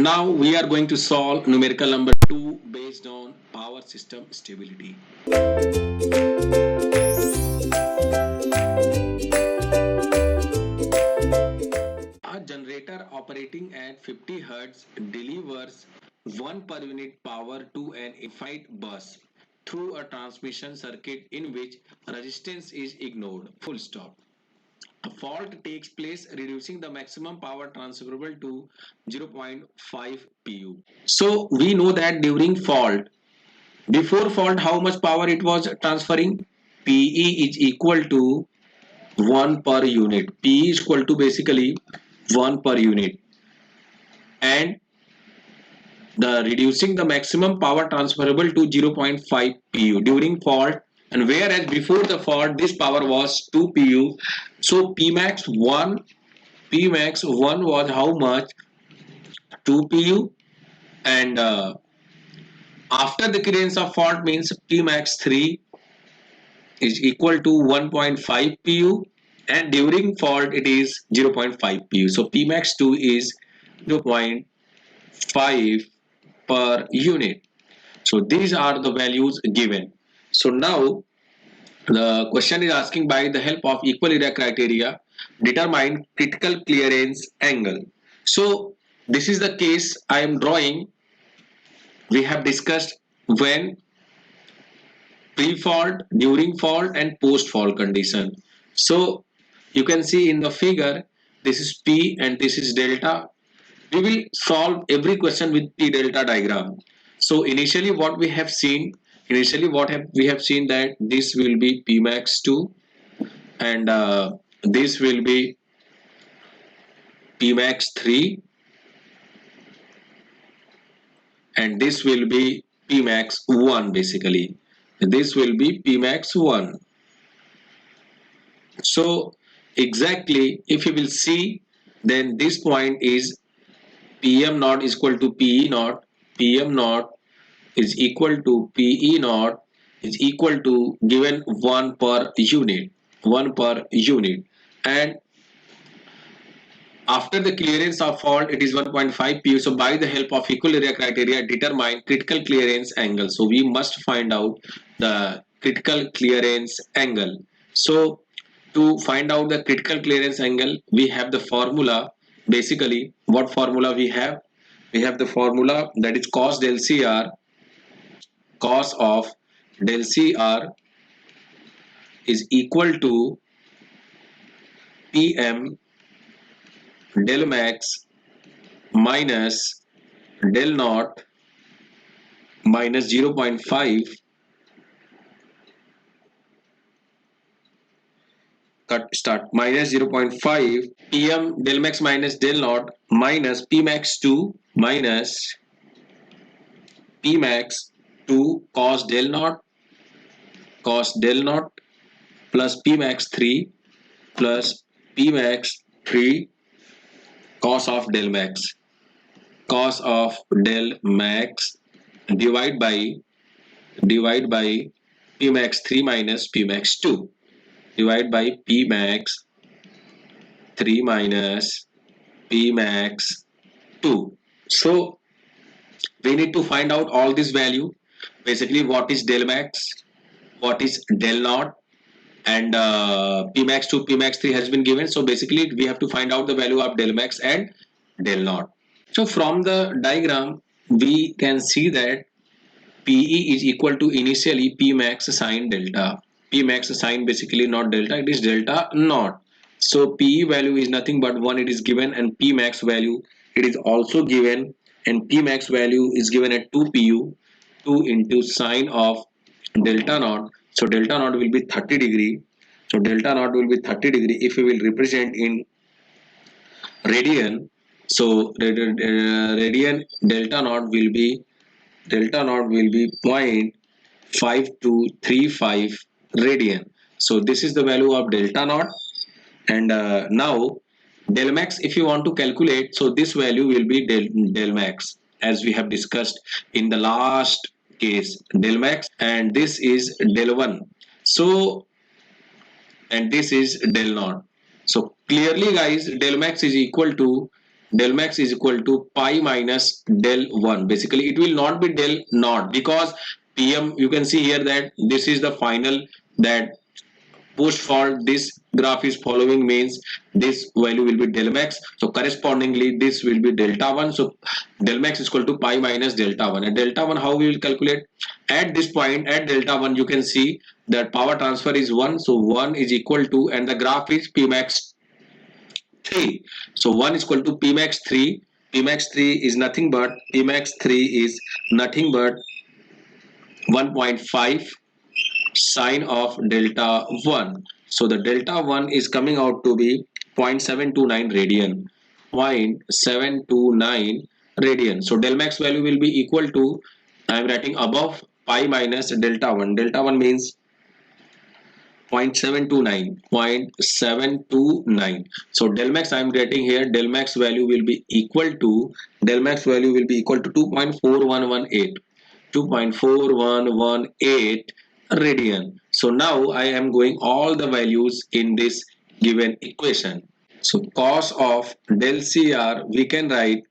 Now we are going to solve numerical number 2 based on power system stability. A generator operating at 50 Hz delivers 1 per unit power to an infinite bus through a transmission circuit in which resistance is ignored. Full stop. A fault takes place, reducing the maximum power transferable to 0.5 pu. So we know that during fault, before fault, how much power it was transferring? PE is equal to 1 per unit. PE is equal to basically 1 per unit. And the reducing the maximum power transferable to 0.5 pu during fault, and whereas before the fault this power was 2 pu, so Pmax 1 was how much? 2 pu, and after the occurrence of fault means Pmax 3 is equal to 1.5 pu, and during fault it is 0.5 pu, so Pmax 2 is 0.5 per unit. So these are the values given. So now the question is asking, by the help of equal area criteria, determine critical clearance angle. So this is the case I am drawing. We have discussed when pre-fault, during fault and post-fault condition. So you can see in the figure, this is P and this is delta. We will solve every question with P delta diagram. So initially what we have seen, we have seen that this will be Pmax 2 and this will be Pmax 3 and this will be Pmax 1 basically. This will be Pmax 1. So exactly if you will see, then this point is Pm naught is equal to Pe naught. Pm naught is equal to Pe naught is equal to given 1 per unit. 1 per unit. And after the clearance of fault, it is 1.5 pu. So by the help of equal area criteria, determine critical clearance angle. So we must find out the critical clearance angle. So to find out the critical clearance angle, we have the formula. Basically, what formula we have? We have the formula that is cos del Cr. Cos of del Cr is equal to Pm del max minus del naught minus 0.5 minus 0.5 Pm del max minus del naught minus Pmax 2 minus Pmax 2 cos del naught plus Pmax 3 plus Pmax 3 cos of del max divide by Pmax 3 minus Pmax 2 divide by Pmax 3 minus Pmax 2. So we need to find out all this value. Basically, what is del max, what is del naught, and Pmax 2, Pmax 3 has been given. So basically we have to find out the value of del max and del naught. So from the diagram we can see that PE is equal to initially Pmax sine delta. Pmax sine basically not delta, it is delta naught. So PE value is nothing but 1, it is given, and Pmax value it is also given, and Pmax value is given at 2 pu, 2 into sine of delta naught. So delta naught will be 30 degree. So delta naught will be 30 degree if we will represent in radian. So radian delta naught will be 0.5235 radian. So this is the value of delta naught. And now del max, if you want to calculate, so this value will be del max, as we have discussed in the last case, del max, and this is del 1. So and this is del naught. So clearly guys, del max is equal to del max is equal to pi minus del 1. Basically it will not be del naught, because PM, you can see here that this is the final, that post fault this graph is following, means this value will be del max, so correspondingly this will be delta 1. So del max is equal to pi minus delta 1. And delta 1, how we will calculate? At this point, at delta 1, you can see that power transfer is 1, so 1 is equal to, and the graph is P max 3, so 1 is equal to P max 3. P max 3 is nothing but, P max 3 is nothing but 1.5 sine of delta 1. So the delta 1 is coming out to be 0.729 radian. 0.729 radian. So del max value will be equal to, I am writing above, pi minus delta 1. Delta 1 means 0.729. 0.729. So del max I am getting here, del max value will be equal to, del max value will be equal to 2.4118. 2.4118 radian. So now I am going all the values in this given equation. So cos of del CR, we can write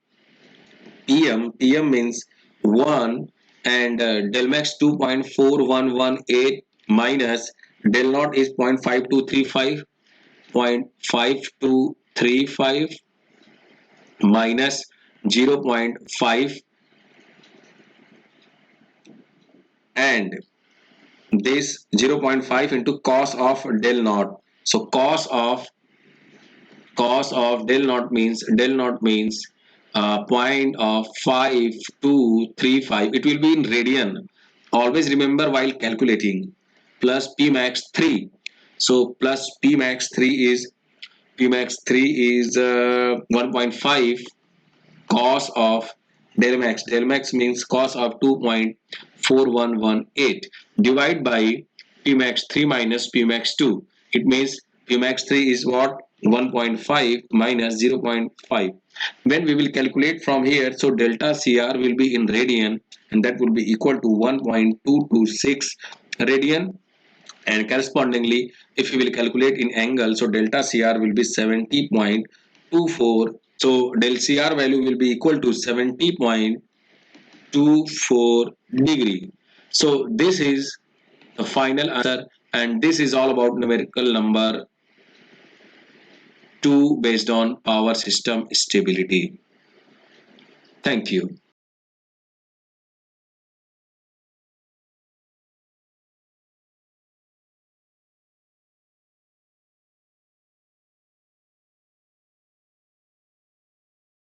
PM. PM means 1, and del max 2.4118 minus del naught is 0.5235. 0.5235 minus 0.5, and this 0.5 into cos of del naught. So cos of del naught means, 0.5235. It will be in radian. Always remember while calculating. Plus P max 3. So plus P max 3 is 1.5 cos of del max. Del max means cos of 2.4118 divide by P max 3 minus P max 2. It means P max 3 is what? 1.5 minus 0.5. When we will calculate from here, so delta CR will be in radian, and that will be equal to 1.226 radian. And correspondingly, if you will calculate in angle, so delta CR will be 70.24. So del CR value will be equal to 70.24 degree. So this is the final answer, and this is all about numerical number 2 based on power system stability. Thank you.